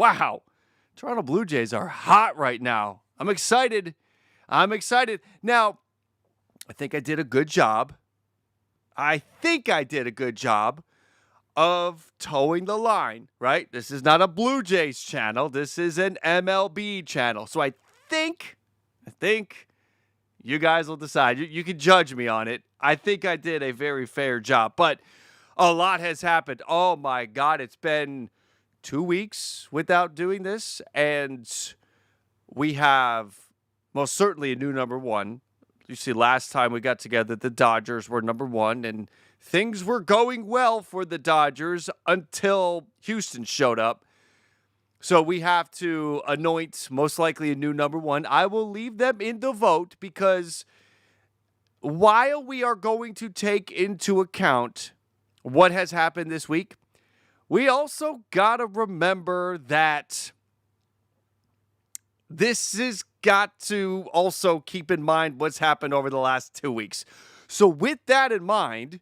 Wow. Toronto Blue Jays are hot right now. I'm excited. Now, I think I did a good job. Of towing the line, right? This is not a Blue Jays channel. This is an MLB channel. So I think you guys will decide. You can judge me on it. I think I did a very fair job, but a lot has happened. Oh my God, it's been 2 weeks without doing this, and we have most certainly a new number one. You see, last time we got together, the Dodgers were number one, and things were going well for the Dodgers until Houston showed up. So we have to anoint most likely a new number one. I will leave them in the vote because while we are going to take into account what has happened this week, we also got to remember that this has got to also keep in mind what's happened over the last 2 weeks. So with that in mind,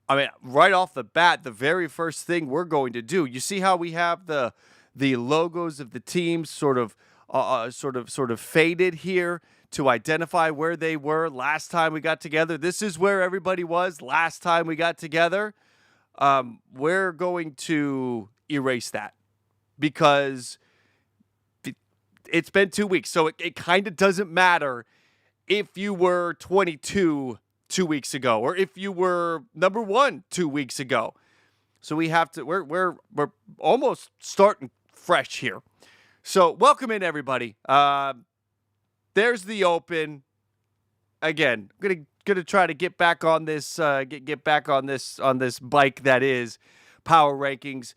I mean, right off the bat, the very first thing we're going to do, you see how we have the logos of the teams sort of faded here to identify where they were last time we got together. This is where everybody was last time we got together. We're going to erase that because it's been 2 weeks. So it kind of doesn't matter if you were 22 2 weeks ago or if you were number one 2 weeks ago. So we have to, we're almost starting fresh here. So welcome in everybody. There's the open. Again, gonna try to get back on this get back on this bike that is Power Rankings.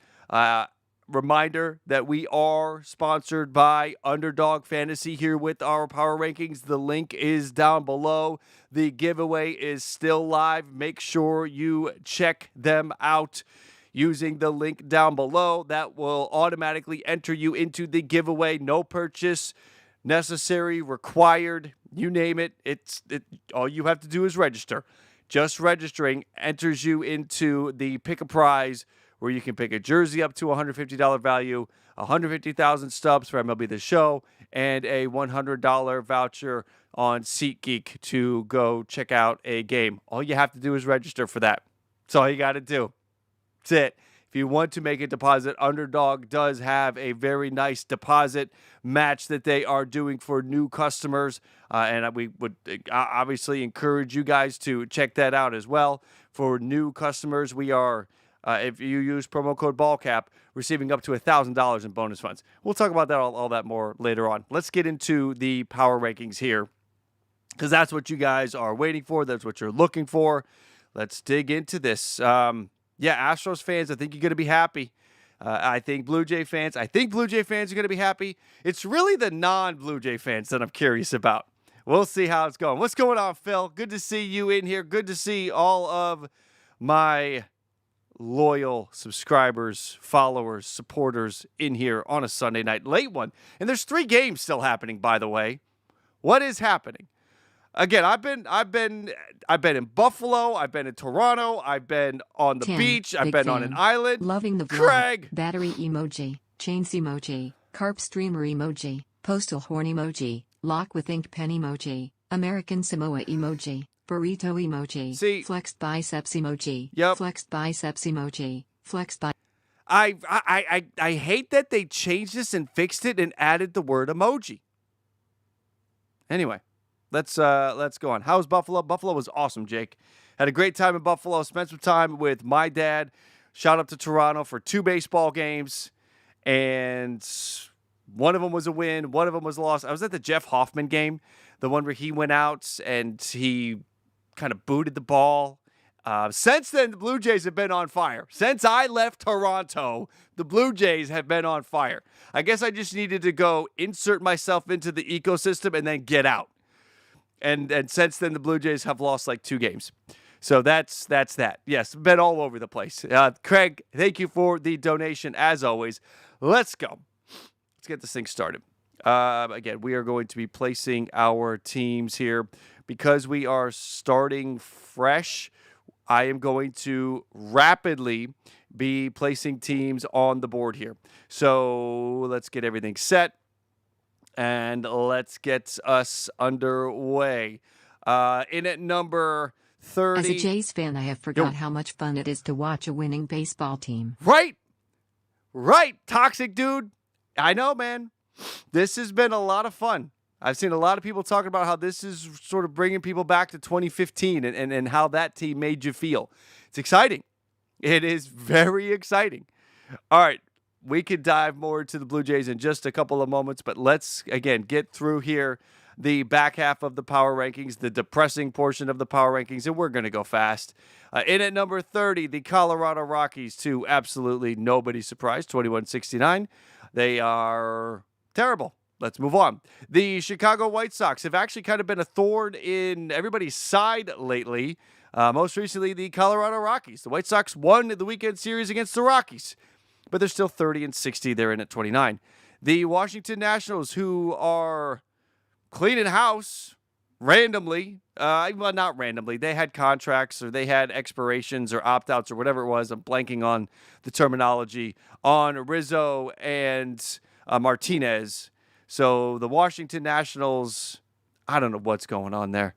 Reminder that we are sponsored by Underdog Fantasy here with our Power Rankings. The link is down below. The giveaway is still live. Make sure you check them out using the link down below. That will automatically enter you into the giveaway. No purchase necessary, required, you name it. All you have to do is register. Just registering enters you into the pick a prize where you can pick a jersey up to $150 value, 150,000 stubs for MLB The Show, and a $100 voucher on SeatGeek to go check out a game. All you have to do is register for that. That's all you got to do. That's it. If you want to make a deposit, Underdog does have a very nice deposit match that they are doing for new customers. And we would obviously encourage you guys to check that out as well. For new customers, we are, if you use promo code BALLCAP, receiving up to $1,000 in bonus funds. We'll talk about that all that more later on. Let's get into the Power Rankings here because that's what you guys are waiting for. That's what you're looking for. Let's dig into this. Yeah, Astros fans, I think you're going to be happy. I think Blue Jay fans are going to be happy. It's really the non-Blue Jay fans that I'm curious about. We'll see how it's going. What's going on, Phil? Good to see you in here. Good to see all of my loyal subscribers, followers, supporters in here on a Sunday night, late one. And there's 3 games still happening, by the way. What is happening? Again, I've been in Buffalo, I've been in Toronto, I've been on the beach, I've been on an island. Loving the vlog. Craig. Battery emoji, chains emoji, carp streamer emoji, postal horn emoji, lock with ink pen emoji, American Samoa emoji, burrito emoji, See, flexed biceps emoji, yep. Flexed biceps emoji, flexed bi. I hate that they changed this and fixed it and added the word emoji. Anyway. Let's go on. How's Buffalo? Buffalo was awesome, Jake. Had a great time in Buffalo. Spent some time with my dad. Shout out to Toronto for 2 baseball games. And one of them was a win. One of them was a loss. I was at the Jeff Hoffman game, the one where he went out and he kind of booted the ball. Since then, the Blue Jays have been on fire. Since I left Toronto, the Blue Jays have been on fire. I guess I just needed to go insert myself into the ecosystem and then get out. And since then, the Blue Jays have lost like 2 games. So that's that. Yes, been all over the place. Craig, thank you for the donation, as always. Let's go. Let's get this thing started. Again, we are going to be placing our teams here. Because we are starting fresh, I am going to rapidly be placing teams on the board here. So let's get everything set and let's get us underway. In at number 30. As a Jays fan, I have forgot how much fun it is to watch a winning baseball team. Right. Toxic dude. I know, man. This has been a lot of fun. I've seen a lot of people talking about how this is sort of bringing people back to 2015 and how that team made you feel. It's exciting. It is very exciting. All right. We could dive more into the Blue Jays in just a couple of moments, but let's, again, get through here the back half of the power rankings, the depressing portion of the power rankings, and we're going to go fast. In at number 30, the Colorado Rockies, to absolutely nobody's surprise, 2169. They are terrible. Let's move on. The Chicago White Sox have actually kind of been a thorn in everybody's side lately. Most recently, the Colorado Rockies. The White Sox won the weekend series against the Rockies, but they're still 30-60. They're in at 29. The Washington Nationals, who are cleaning house randomly. Well, not randomly. They had contracts or they had expirations or opt-outs or whatever it was. I'm blanking on the terminology on Rizzo and Martinez. So the Washington Nationals, I don't know what's going on there.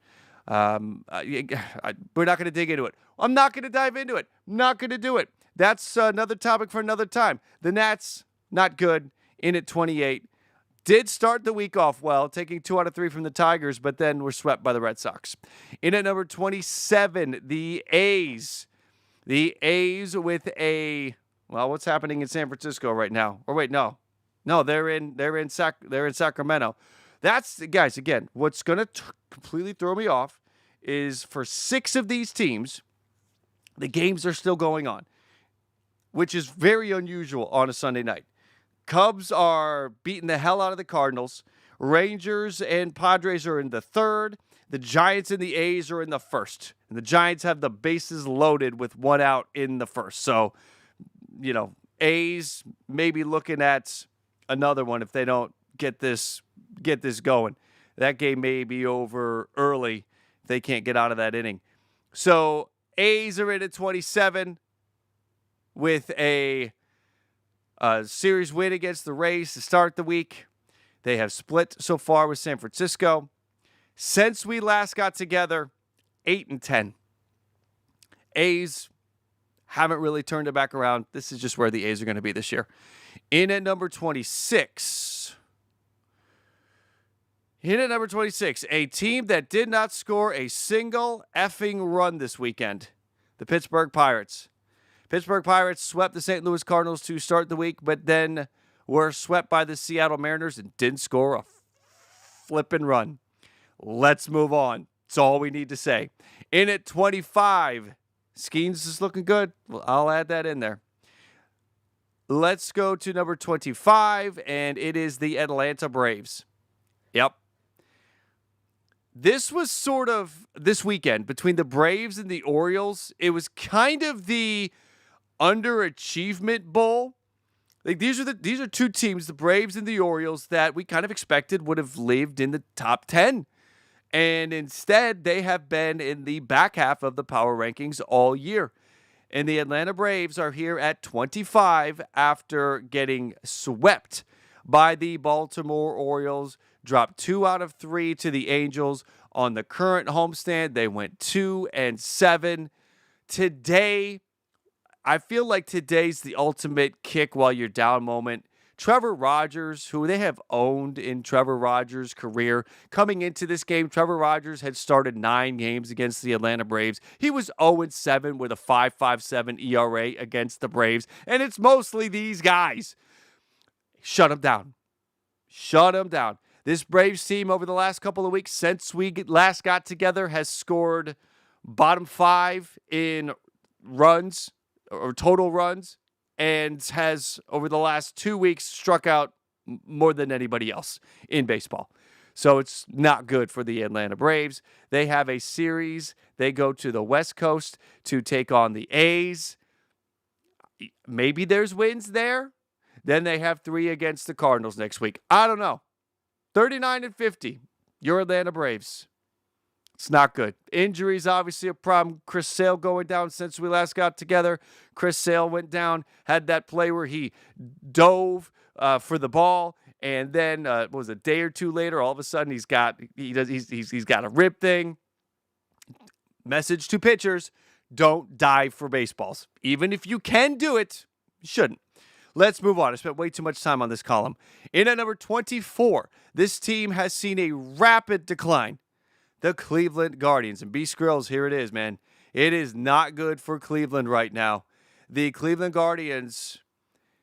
We're not going to dig into it. I'm not going to dive into it. Not going to do it. That's another topic for another time. The Nats, not good, in at 28. Did start the week off well, taking 2 out of 3 from the Tigers, but then were swept by the Red Sox. In at number 27, the A's. The A's with what's happening in San Francisco right now? Or wait, no, they're in Sacramento. That's, guys, again, what's going to completely throw me off is for 6 of these teams, the games are still going on, which is very unusual on a Sunday night. Cubs are beating the hell out of the Cardinals. Rangers and Padres are in the third. The Giants and the A's are in the first. And the Giants have the bases loaded with 1 out in the first. So, A's maybe looking at another one if they don't get this going. That game may be over early if they can't get out of that inning. So, A's are in at 27 with a series win against the Rays to start the week. They have split so far with San Francisco. Since we last got together, 8-10. A's haven't really turned it back around. This is just where the A's are going to be this year. In at number 26. A team that did not score a single effing run this weekend. The Pittsburgh Pirates. Pittsburgh Pirates swept the St. Louis Cardinals to start the week, but then were swept by the Seattle Mariners and didn't score a flipping run. Let's move on. That's all we need to say. In at 25, Skeens is looking good. Well, I'll add that in there. Let's go to number 25, and it is the Atlanta Braves. Yep. This was sort of this weekend between the Braves and the Orioles. It was kind of the underachievement bowl. Like these are 2 teams, the Braves and the Orioles, that we kind of expected would have lived in the top 10. And instead, they have been in the back half of the power rankings all year. And the Atlanta Braves are here at 25 after getting swept by the Baltimore Orioles. Dropped 2 out of 3 to the Angels on the current homestand. They went 2-7. Today, I feel like today's the ultimate kick while you're down moment. Trevor Rogers, who they have owned in Trevor Rogers' career, coming into this game, Trevor Rogers had started 9 games against the Atlanta Braves. He was 0-7 with a 5.57 ERA against the Braves, and it's mostly these guys. Shut him down. This Braves team over the last couple of weeks since we last got together has scored bottom 5 in runs or total runs, and has over the last 2 weeks struck out more than anybody else in baseball. So it's not good for the Atlanta Braves. They have a series. They go to the West Coast to take on the A's. Maybe there's wins there. Then they have 3 against the Cardinals next week. I don't know. 39-50. Your Atlanta Braves. It's not good. Injuries, obviously, a problem. Chris Sale going down since we last got together. Chris Sale went down, had that play where he dove for the ball, and then what was it, a day or two later, all of a sudden he's got a rib thing. Message to pitchers: don't dive for baseballs. Even if you can do it, you shouldn't. Let's move on. I spent way too much time on this column. In at number 24, this team has seen a rapid decline. The Cleveland Guardians. And B Skrills, here it is, man. It is not good for Cleveland right now. The Cleveland Guardians,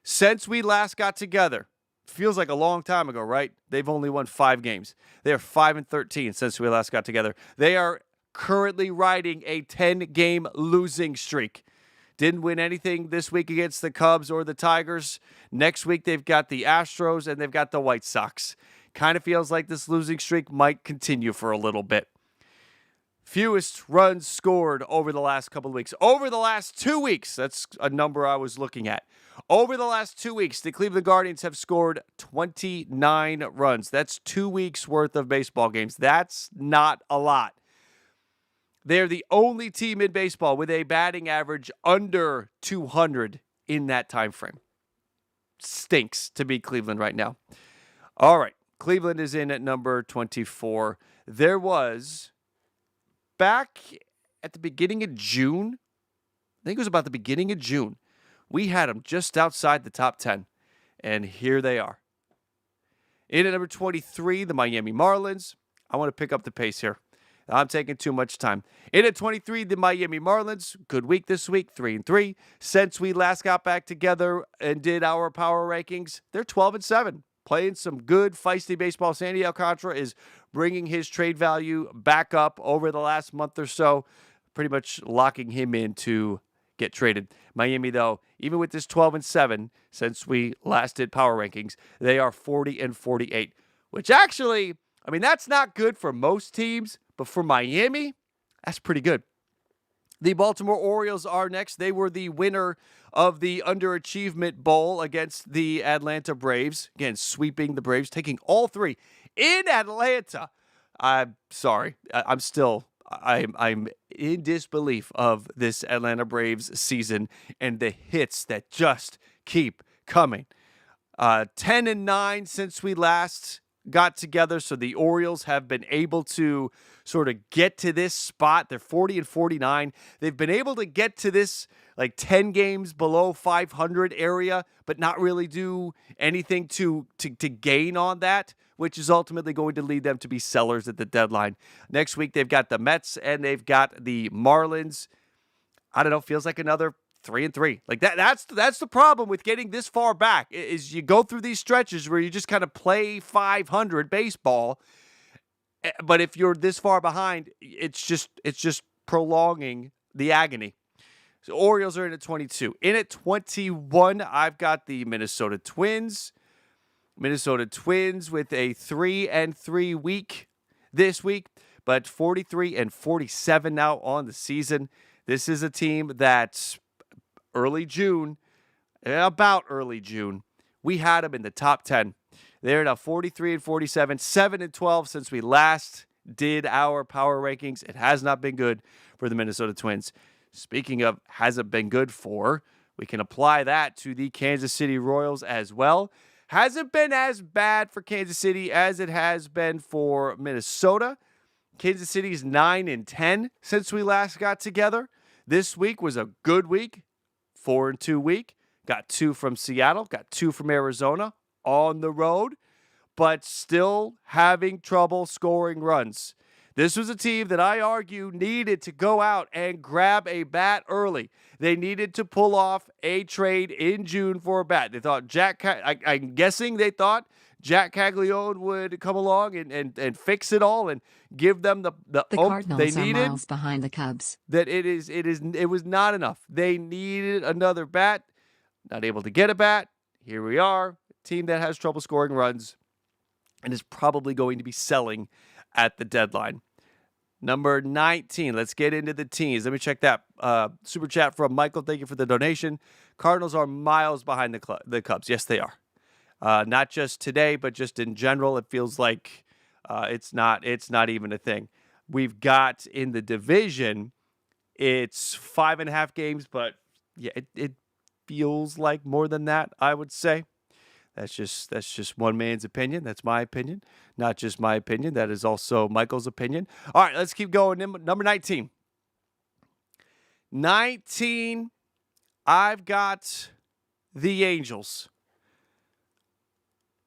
since we last got together, feels like a long time ago, right? They've only won 5 games. They are 5-13 since we last got together. They are currently riding a 10-game losing streak. Didn't win anything this week against the Cubs or the Tigers. Next week, they've got the Astros and they've got the White Sox. Kind of feels like this losing streak might continue for a little bit. Fewest runs scored over the last couple of weeks. Over the last 2 weeks, that's a number I was looking at. Over the last 2 weeks, the Cleveland Guardians have scored 29 runs. That's 2 weeks worth of baseball games. That's not a lot. They're the only team in baseball with a batting average under 200 in that time frame. Stinks to be Cleveland right now. All right. Cleveland is in at number 24. There was, back at the beginning of June, I think it was about the beginning of June, we had them just outside the top 10. And here they are. In at number 23, the Miami Marlins. I want to pick up the pace here. I'm taking too much time. In at 23, the Miami Marlins. Good week this week, 3-3. Since we last got back together and did our power rankings, they're 12-7. Playing some good, feisty baseball. Sandy Alcantara is bringing his trade value back up over the last month or so, pretty much locking him in to get traded. Miami, though, even with this 12-7, since we last did power rankings, they are 40-48, which actually, I mean, that's not good for most teams, but for Miami, that's pretty good. The Baltimore Orioles are next. They were the winner of the Underachievement Bowl against the Atlanta Braves. Again, sweeping the Braves, taking all 3 in Atlanta. I'm sorry. I'm in disbelief of this Atlanta Braves season and the hits that just keep coming. 10-9 since we last got together, so the Orioles have been able to sort of get to this spot. They're 40-49. They've been able to get to this like 10 games below 500 area, but not really do anything to gain on that, which is ultimately going to lead them to be sellers at the deadline. Next week, they've got the Mets and they've got the Marlins. I don't know, feels like another 3-3. Like that's the problem with getting this far back, is you go through these stretches where you just kind of play 500 baseball, but if you're this far behind, it's just prolonging the agony. So Orioles are in at 22. In at 21, I've got the Minnesota Twins. Minnesota Twins with a 3-3 week this week, but 43-47 now on the season. This is a team that's about early June, we had them in the top 10. They're now 43-47, 7-12 since we last did our power rankings. It has not been good for the Minnesota Twins. Speaking of hasn't been good for, we can apply that to the Kansas City Royals as well. Hasn't been as bad for Kansas City as it has been for Minnesota. Kansas City's 9-10 since we last got together. This week was a good week. 4-2 week. Got 2 from Seattle. Got 2 from Arizona on the road, but still having trouble scoring runs. This was a team that I argue needed to go out and grab a bat early. They needed to pull off a trade in June for a bat. They thought I'm guessing they thought Jack Caglione would come along and fix it all and give them the Cardinals they needed. Are miles behind the Cubs. That it was not enough. They needed another bat. Not able to get a bat. Here we are, a team that has trouble scoring runs and is probably going to be selling at the deadline. Number 19. Let's get into the teams. Let me check that super chat from Michael. Thank you for the donation. Cardinals are miles behind the Cubs. Yes, they are. Not just today, but just in general, it feels like it's not even a thing. we've got in the division, it's 5.5 games, but yeah, it feels like more than that, I would say. That's just one man's opinion. That's my opinion. Not just my opinion. That is also Michael's opinion. All right, let's keep going. Number 19. 19, I've got the Angels.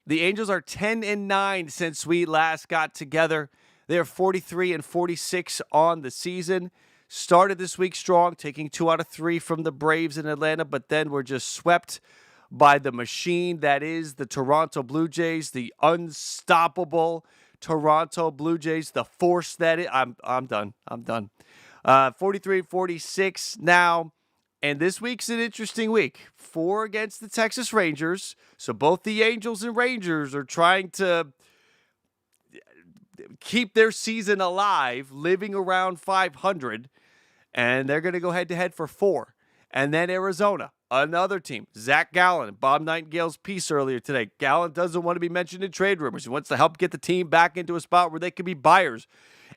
The Angels are 10-9 since we last got together. They're 43-46 on the season. Started this week strong, taking 2 out of 3 from the Braves in Atlanta, but then we're just swept by the machine that is the Toronto Blue Jays, the unstoppable Toronto Blue Jays, the force that is. I'm done. 43-46 now. And this week's an interesting week. 4 against the Texas Rangers. So both the Angels and Rangers are trying to keep their season alive, living around 500. And they're going to go head-to-head for 4. And then Arizona, another team. Zach Gallen, Bob Nightingale's piece earlier today. Gallen doesn't want to be mentioned in trade rumors. He wants to help get the team back into a spot where they can be buyers.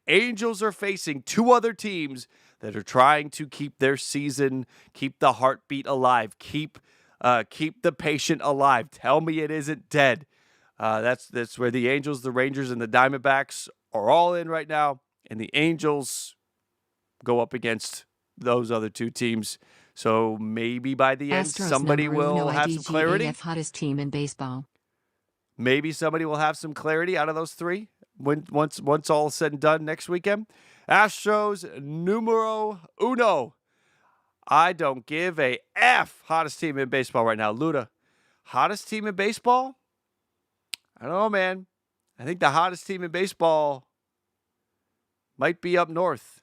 Angels are facing 2 other teams that are trying to keep their season, keep the heartbeat alive, keep the patient alive. Tell me it isn't dead. That's where the Angels, the Rangers, and the Diamondbacks are all in right now, and the Angels go up against those other 2 teams. So maybe by the end, Astros somebody will #1 have some clarity. IDGAF hottest team in baseball. Maybe somebody will have some clarity out of those 3 once all is said and done next weekend. Astros numero uno. I don't give a F. Hottest team in baseball right now. Luda, hottest team in baseball? I don't know, man. I think the hottest team in baseball might be up north.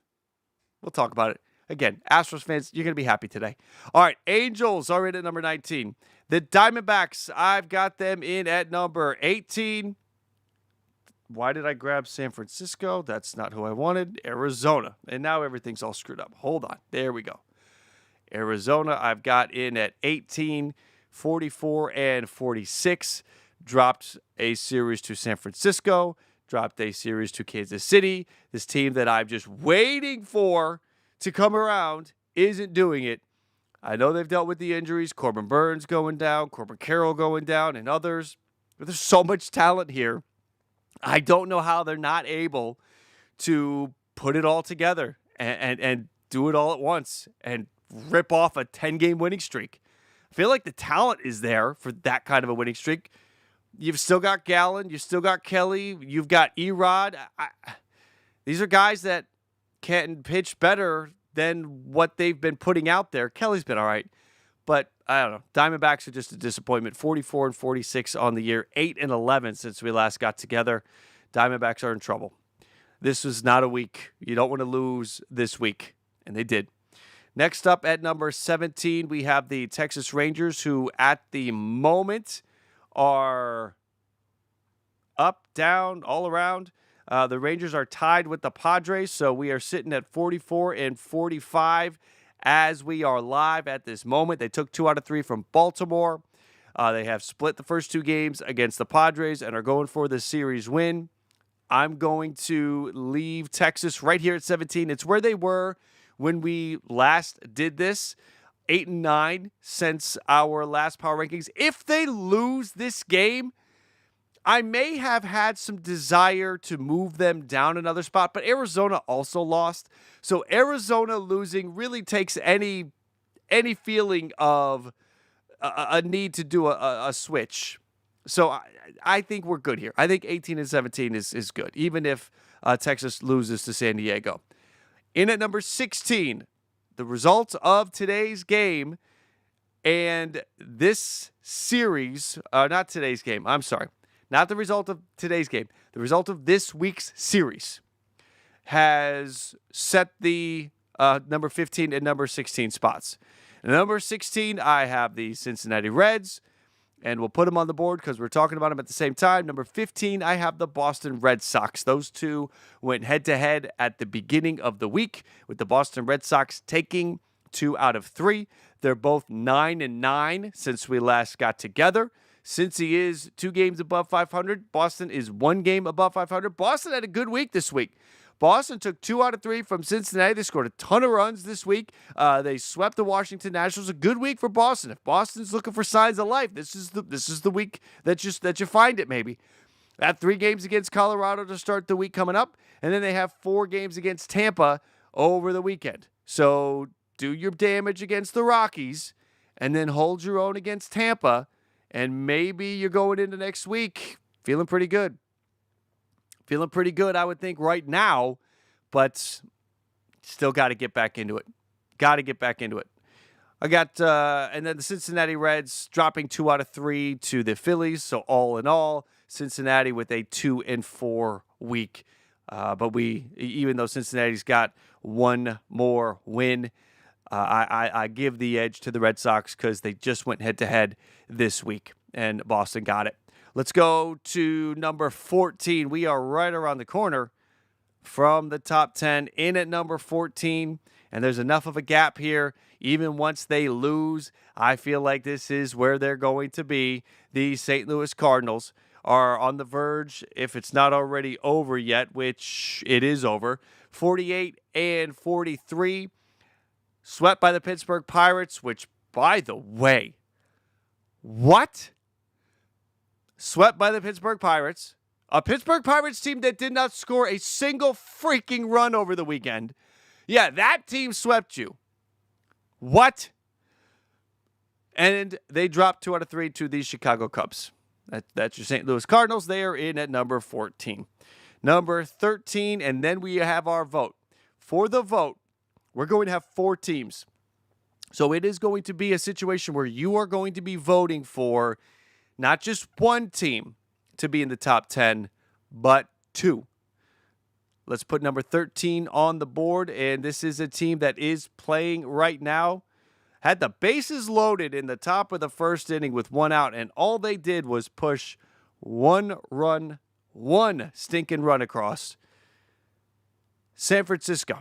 We'll talk about it. Again, Astros fans, you're going to be happy today. All right, Angels are in at number 19. The Diamondbacks, I've got them in at number 18. Why did I grab San Francisco? That's not who I wanted. Arizona. And now everything's all screwed up. Hold on. There we go. Arizona, I've got in at 18, 44-46. Dropped a series to San Francisco. Dropped a series to Kansas City. This team that I'm just waiting for to come around isn't doing it. I know they've dealt with the injuries. Corbin Burns going down. Corbin Carroll going down. And others. But there's so much talent here. I don't know how they're not able to put it all together and do it all at once and rip off a 10-game winning streak. I feel like the talent is there for that kind of a winning streak. You've still got Gallen. You've still got Kelly. You've got Erod. These are guys that can pitch better than what they've been putting out there. Kelly's been all right. But I don't know. Diamondbacks are just a disappointment. 44-46 on the year. 8-11 since we last got together. Diamondbacks are in trouble. This was not a week. You don't want to lose this week. And they did. Next up at number 17, we have the Texas Rangers, who at the moment are up, down, all around. The Rangers are tied with the Padres, so we are sitting at 44-45 as we are live at this moment. They took 2 out of 3 from Baltimore. They have split the first 2 games against the Padres and are going for the series win. I'm going to leave Texas right here at 17. It's where they were when we last did this. 8-9 since our last power rankings. If they lose this game, I may have had some desire to move them down another spot, but Arizona also lost. So Arizona losing really takes any feeling of a need to do a switch. So I think we're good here. I think 18-17 is good, even if Texas loses to San Diego. In at number 16, the results of today's game and this series, not today's game, I'm sorry. Not the result of today's game. The result of this week's series has set the number 15 and number 16 spots. Number 16, I have the Cincinnati Reds, and we'll put them on the board because we're talking about them at the same time. Number 15, I have the Boston Red Sox. Those 2 went head-to-head at the beginning of the week, with the Boston Red Sox taking 2 out of 3. They're both 9-9 since we last got together. Cincy is 2 games above 500. Boston is 1 game above 500. Boston had a good week this week. Boston took 2 out of 3 from Cincinnati. They scored a ton of runs this week. They swept the Washington Nationals. A good week for Boston. If Boston's looking for signs of life, this is the week that you find it maybe. They have 3 games against Colorado to start the week coming up, and then they have 4 games against Tampa over the weekend. So do your damage against the Rockies, and then hold your own against Tampa, and maybe you're going into next week feeling pretty good. Feeling pretty good, I would think, right now, but still got to get back into it. Got to get back into it. I got, and then the Cincinnati Reds dropping 2 out of 3 to the Phillies. So all in all, Cincinnati with a 2-4 week. But even though Cincinnati's got one more win, I give the edge to the Red Sox because they just went head-to-head this week, and Boston got it. Let's go to number 14. We are right around the corner from the top 10, in at number 14, and there's enough of a gap here. Even once they lose, I feel like this is where they're going to be. The St. Louis Cardinals are on the verge, if it's not already over yet, which it is over, 48-43. Swept by the Pittsburgh Pirates, which, by the way, what? Swept by the Pittsburgh Pirates. A Pittsburgh Pirates team that did not score a single freaking run over the weekend. Yeah, that team swept you. What? And they dropped 2 out of 3 to the Chicago Cubs. That's your St. Louis Cardinals. They are in at number 14. Number 13, and then we have our vote. For the vote, we're going to have 4 teams. So it is going to be a situation where you are going to be voting for not just one team to be in the top 10, but 2. Let's put number 13 on the board, and this is a team that is playing right now. Had the bases loaded in the top of the first inning with 1 out, and all they did was push one stinking run across. San Francisco.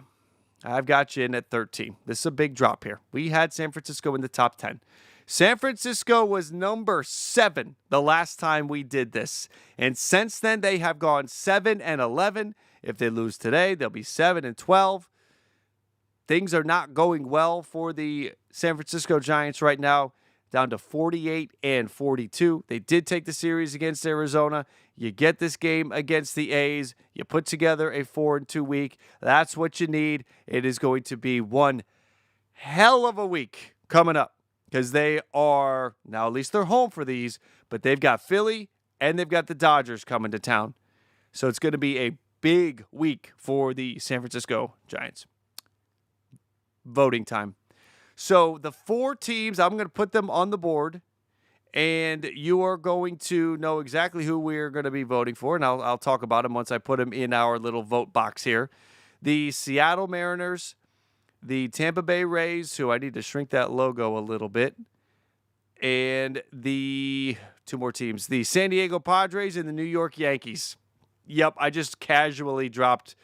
I've got you in at 13. This is a big drop here. We had San Francisco in the top 10. San Francisco was number 7 the last time we did this. And since then, they have gone 7-11. If they lose today, they'll be 7-12. Things are not going well for the San Francisco Giants right now, down to 48-42. They did take the series against Arizona. You get this game against the A's. You put together a 4-2 week. That's what you need. It is going to be one hell of a week coming up, because they are, now at least they're home for these, but they've got Philly and they've got the Dodgers coming to town. So it's going to be a big week for the San Francisco Giants. Voting time. So the 4 teams, I'm going to put them on the board, and you are going to know exactly who we're going to be voting for, and I'll talk about them once I put them in our little vote box here. The Seattle Mariners, the Tampa Bay Rays, who I need to shrink that logo a little bit, and the 2 more teams, the San Diego Padres and the New York Yankees. Yep, I just casually dropped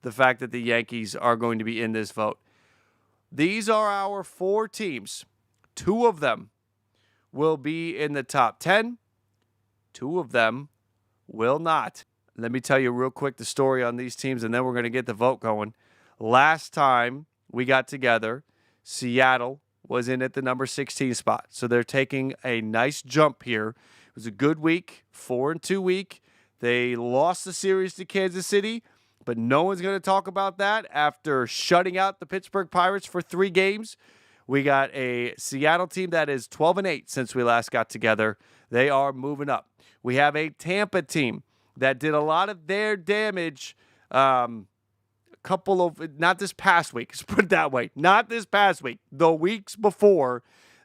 the fact that the Yankees are going to be in this vote. These are our 4 teams. 2 of them will be in the top 10. 2 of them will not. Let me tell you real quick the story on these teams, and then we're going to get the vote going. Last time we got together, Seattle was in at the number 16 spot. So they're taking a nice jump here. It was a good week, 4-2 week. They lost the series to Kansas City, but no one's going to talk about that after shutting out the Pittsburgh Pirates for 3 games. We got a Seattle team that is 12-8 since we last got together. They are moving up. We have a Tampa team that did a lot of their damage not this past week, let's put it that way, not this past week, the weeks before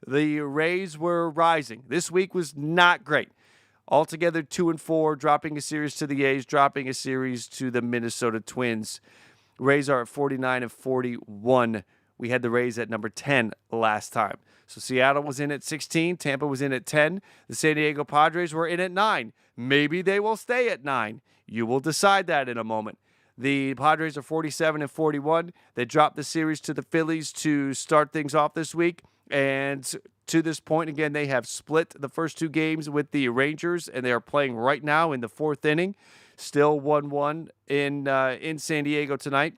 the Rays were rising. This week was not great. Altogether 2-4, dropping a series to the A's, dropping a series to the Minnesota Twins. Rays are at 49-41. We had the Rays at number 10 last time. So Seattle was in at 16. Tampa was in at 10. The San Diego Padres were in at 9. Maybe they will stay at 9. You will decide that in a moment. The Padres are 47-41. They dropped the series to the Phillies to start things off this week. And to this point, again, they have split the first 2 games with the Rangers, and they are playing right now in the 4th inning. Still 1-1 in San Diego tonight.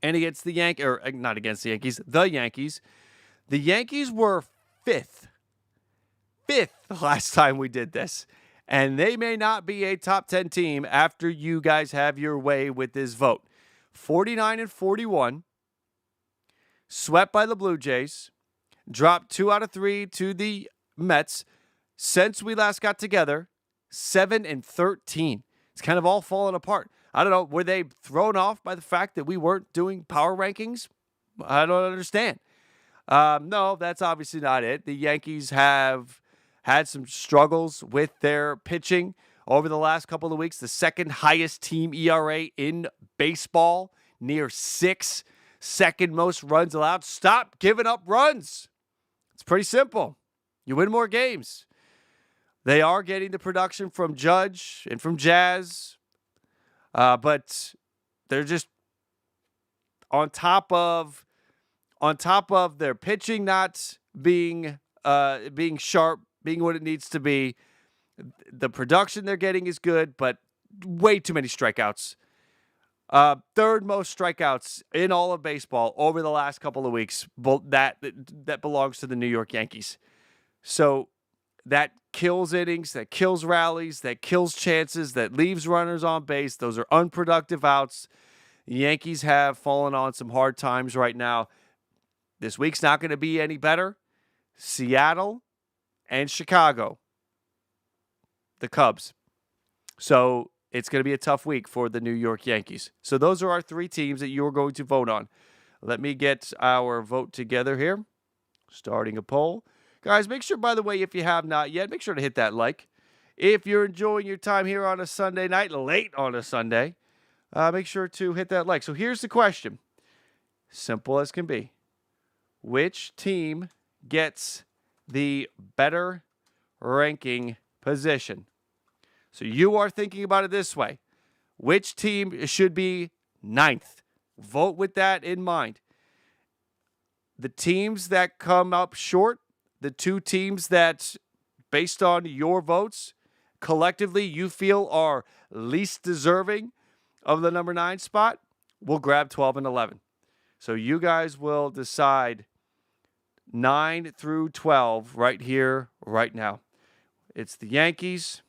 And against the Yankees, or not against the Yankees, the Yankees. The Yankees were fifth last time we did this. And they may not be a top 10 team after you guys have your way with this vote. 49-41. Swept by the Blue Jays. Dropped 2 out of 3 to the Mets. Since we last got together, 7-13. It's kind of all fallen apart. I don't know. Were they thrown off by the fact that we weren't doing power rankings? I don't understand. No, that's obviously not it. The Yankees have had some struggles with their pitching over the last couple of weeks. The second highest team ERA in baseball, near 6. Second most runs allowed. Stop giving up runs. It's pretty simple. You win more games. They are getting the production from Judge and from Jazz. But they're just on top of their pitching not being sharp, being what it needs to be. The production they're getting is good, but way too many strikeouts. Third most strikeouts in all of baseball over the last couple of weeks. That belongs to the New York Yankees. So that kills innings, that kills rallies, that kills chances, that leaves runners on base. Those are unproductive outs. The Yankees have fallen on some hard times right now. This week's not going to be any better. Seattle and Chicago, the Cubs. So it's going to be a tough week for the New York Yankees. So those are our 3 teams that you're going to vote on. Let me get our vote together here. Starting a poll. Guys, make sure, by the way, if you have not yet, make sure to hit that like. If you're enjoying your time here on a Sunday night, late on a Sunday, make sure to hit that like. So here's the question. Simple as can be. Which team gets the better ranking position? So you are thinking about it this way. Which team should be 9th? Vote with that in mind. The teams that come up short, the 2 teams that, based on your votes, collectively you feel are least deserving of the number 9 spot, will grab 12 and 11. So you guys will decide 9 through 12 right here, right now. It's the Yankees.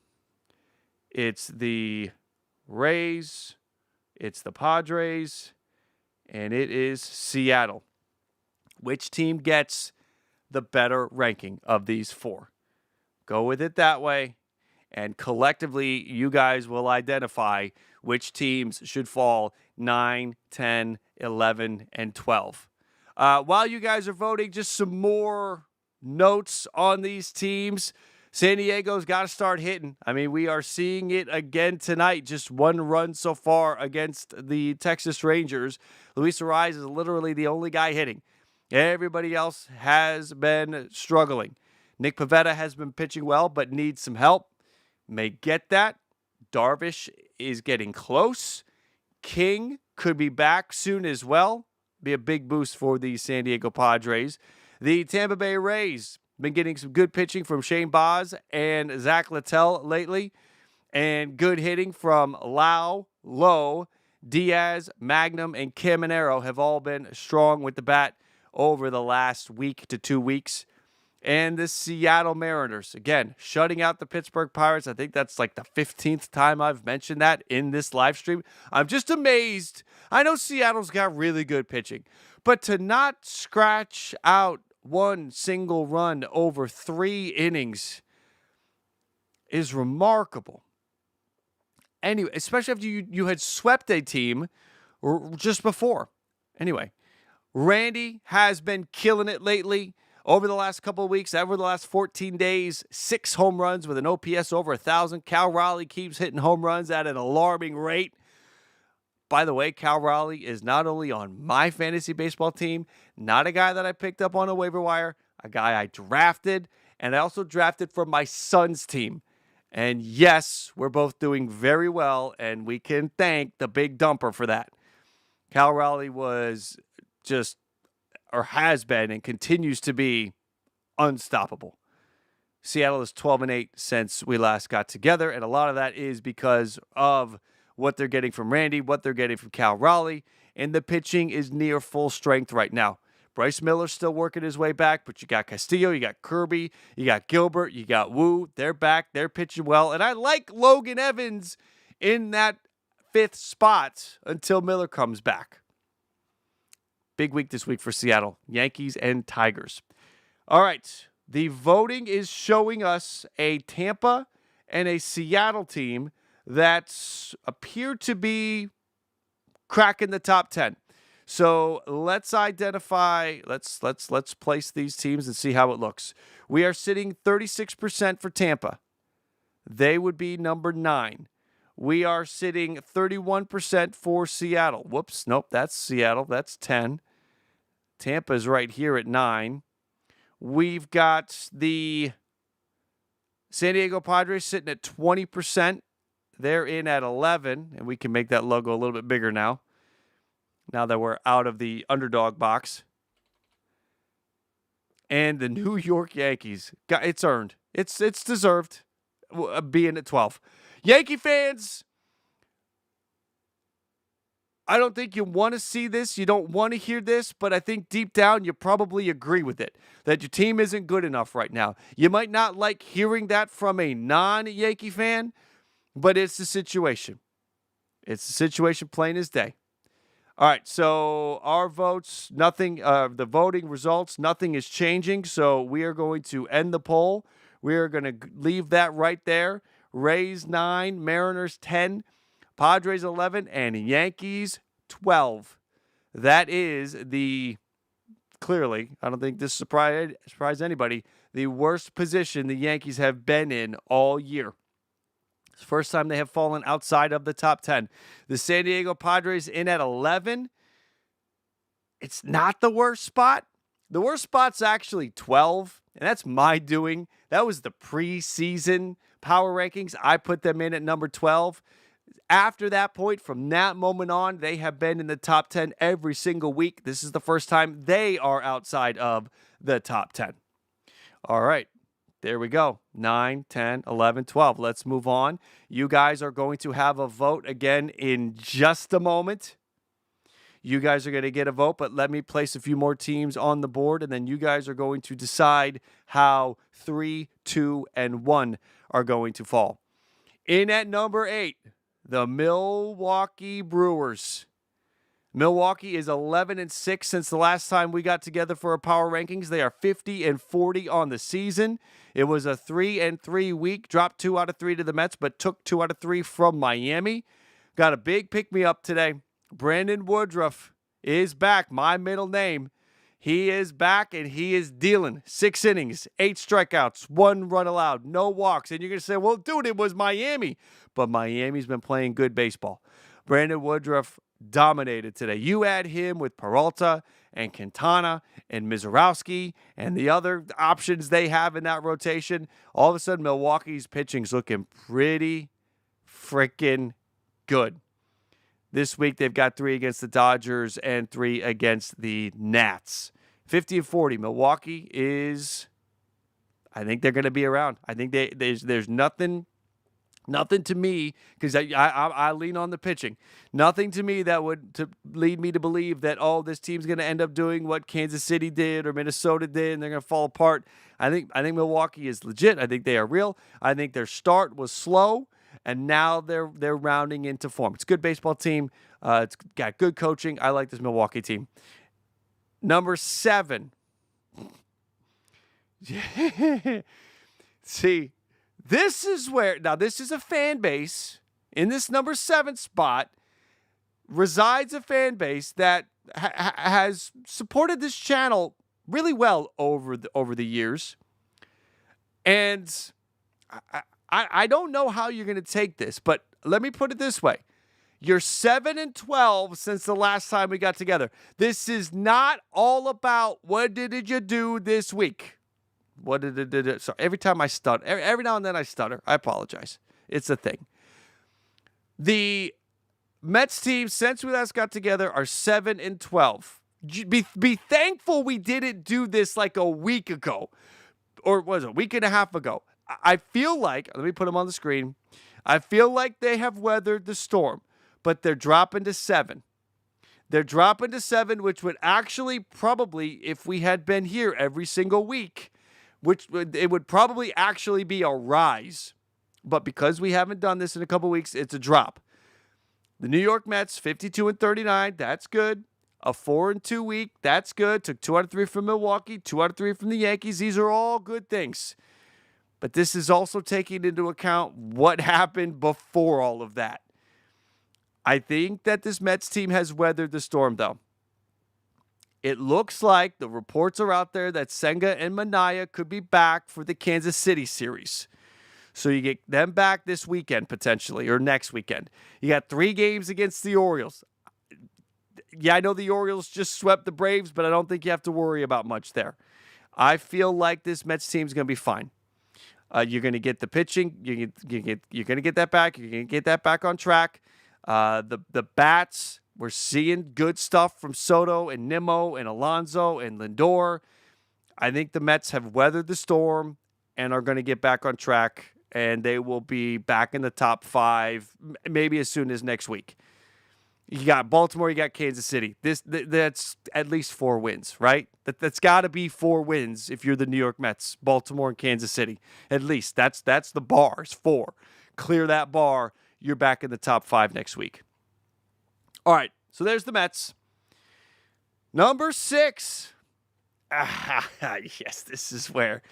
It's the Rays. It's the Padres. And it is Seattle. Which team gets the better ranking of these 4? Go with it that way. And collectively, you guys will identify which teams should fall 9, 10, 11, and 12. While you guys are voting, just some more notes on these teams. San Diego's got to start hitting. I mean, we are seeing it again tonight. Just 1 run so far against the Texas Rangers. Luis Arraez is literally the only guy hitting. Everybody else has been struggling. Nick Pivetta has been pitching well, but needs some help. May get that. Darvish is getting close. King could be back soon as well. Be a big boost for the San Diego Padres. The Tampa Bay Rays been getting some good pitching from Shane Baz and Zach Littell lately. And good hitting from Lau, Lowe, Diaz, Magnum, and Caminero have all been strong with the bat over the last week to 2 weeks. And the Seattle Mariners, again, shutting out the Pittsburgh Pirates. I think that's like the 15th time I've mentioned that in this live stream. I'm just amazed. I know Seattle's got really good pitching, but to not scratch out 1 single run over 3 innings is remarkable. Anyway, especially after you had swept a team just before. Anyway, Randy has been killing it lately. Over the last couple of weeks, over the last 14 days, 6 home runs with an OPS over 1,000. Cal Raleigh keeps hitting home runs at an alarming rate. By the way, Cal Raleigh is not only on my fantasy baseball team, not a guy that I picked up on a waiver wire, a guy I drafted, and I also drafted from my son's team. And yes, we're both doing very well, and we can thank the big dumper for that. Cal Raleigh was just, or has been and continues to be, unstoppable. Seattle is 12-8 since we last got together, and a lot of that is because of what they're getting from Randy, what they're getting from Cal Raleigh, and the pitching is near full strength right now. Bryce Miller's still working his way back, but you got Castillo, you got Kirby, you got Gilbert, you got Wu. They're back. They're pitching well. And I like Logan Evans in that 5th spot until Miller comes back. Big week this week for Seattle. Yankees and Tigers. All right. The voting is showing us a Tampa and a Seattle team that appear to be cracking the top 10. So let's identify, let's place these teams and see how it looks. We are sitting 36% for Tampa. They would be number 9. We are sitting 31% for Seattle. Whoops, nope, that's Seattle. That's 10. Tampa's right here at 9. We've got the San Diego Padres sitting at 20%. They're in at 11, and we can make that logo a little bit bigger now that we're out of the underdog box. And the New York Yankees, it's earned. It's deserved being at 12. Yankee fans, I don't think you want to see this. You don't want to hear this, but I think deep down you probably agree with it, that your team isn't good enough right now. You might not like hearing that from a non-Yankee fan, but it's the situation. It's the situation plain as day. All right, so our votes, nothing, the voting results, nothing is changing. So we are going to end the poll. We are going to leave that right there. Rays 9, Mariners 10, Padres 11, and Yankees 12. That is clearly, I don't think this surprised anybody, the worst position the Yankees have been in all year. It's the first time they have fallen outside of the top 10. The San Diego Padres in at 11. It's not the worst spot. The worst spot's actually 12, and that's my doing. That was the preseason power rankings. I put them in at number 12. After that point, from that moment on, they have been in the top 10 every single week. This is the first time they are outside of the top 10. All right. There we go. 9, 10, 11, 12. Let's move on. You guys are going to have a vote again in just a moment. You guys are going to get a vote, but let me place a few more teams on the board, and then you guys are going to decide how 3, 2, and 1 are going to fall. In at number 8, the Milwaukee Brewers. Milwaukee is 11-6 since the last time we got together for our power rankings. They are 50-40 on the season. It was a 3-3 week. Dropped 2 out of 3 to the Mets, but took 2 out of 3 from Miami. Got a big pick-me-up today. Brandon Woodruff is back. My middle name. He is back, and he is dealing. 6 innings, 8 strikeouts, 1 run allowed, no walks. And you're going to say, well, dude, it was Miami. But Miami's been playing good baseball. Brandon Woodruff dominated today. You add him with Peralta and Quintana and Mizorowski and the other options they have in that rotation, all of a sudden Milwaukee's pitching's looking pretty freaking good. This week they've got 3 against the Dodgers and 3 against the Nats. 50-40. Milwaukee is, I think they're going to be around. I think there's nothing to me, because I lean on the pitching. Nothing to me that would lead me to believe that, this team's going to end up doing what Kansas City did or Minnesota did, and they're going to fall apart. I think Milwaukee is legit. I think they are real. I think their start was slow, and now they're rounding into form. It's a good baseball team. It's got good coaching. I like this Milwaukee team. Number 7. See, this is where, now this is a fan base, in this number 7 spot, resides a fan base that has supported this channel really well over the years. And I don't know how you're going to take this, but let me put it this way. You're 7-12 since the last time we got together. This is not all about what did you do this week. What did it? So every time I stutter, every now and then I stutter. I apologize. It's a thing. The Mets team, since we last got together, are 7-12. Be thankful we didn't do this like a week ago. or was it a week and a half ago? I feel like, let me put them on the screen. I feel like they have weathered the storm, but they're dropping to 7. They're dropping to 7, which would actually probably, if we had been here every single week, it would probably actually be a rise. But because we haven't done this in a couple weeks, it's a drop. The New York Mets, 52-39, that's good. A 4-2 week, that's good. Took 2 out of 3 from Milwaukee, 2 out of 3 from the Yankees. These are all good things. But this is also taking into account what happened before all of that. I think that this Mets team has weathered the storm, though. It looks like the reports are out there that Senga and Minaya could be back for the Kansas City series. So you get them back this weekend, potentially, or next weekend. You got 3 games against the Orioles. Yeah, I know the Orioles just swept the Braves, but I don't think you have to worry about much there. I feel like this Mets team is going to be fine. You're going to get the pitching. You're going to get that back. You're going to get that back on track. The bats, we're seeing good stuff from Soto and Nimmo and Alonso and Lindor. I think the Mets have weathered the storm and are going to get back on track, and they will be back in the top 5 maybe as soon as next week. You got Baltimore, you got Kansas City. That's at least 4 wins, right? That's got to be 4 wins if you're the New York Mets, Baltimore and Kansas City. At least that's the bar, is 4. Clear that bar, you're back in the top 5 next week. All right, so there's the Mets. Number 6. Yes, this is where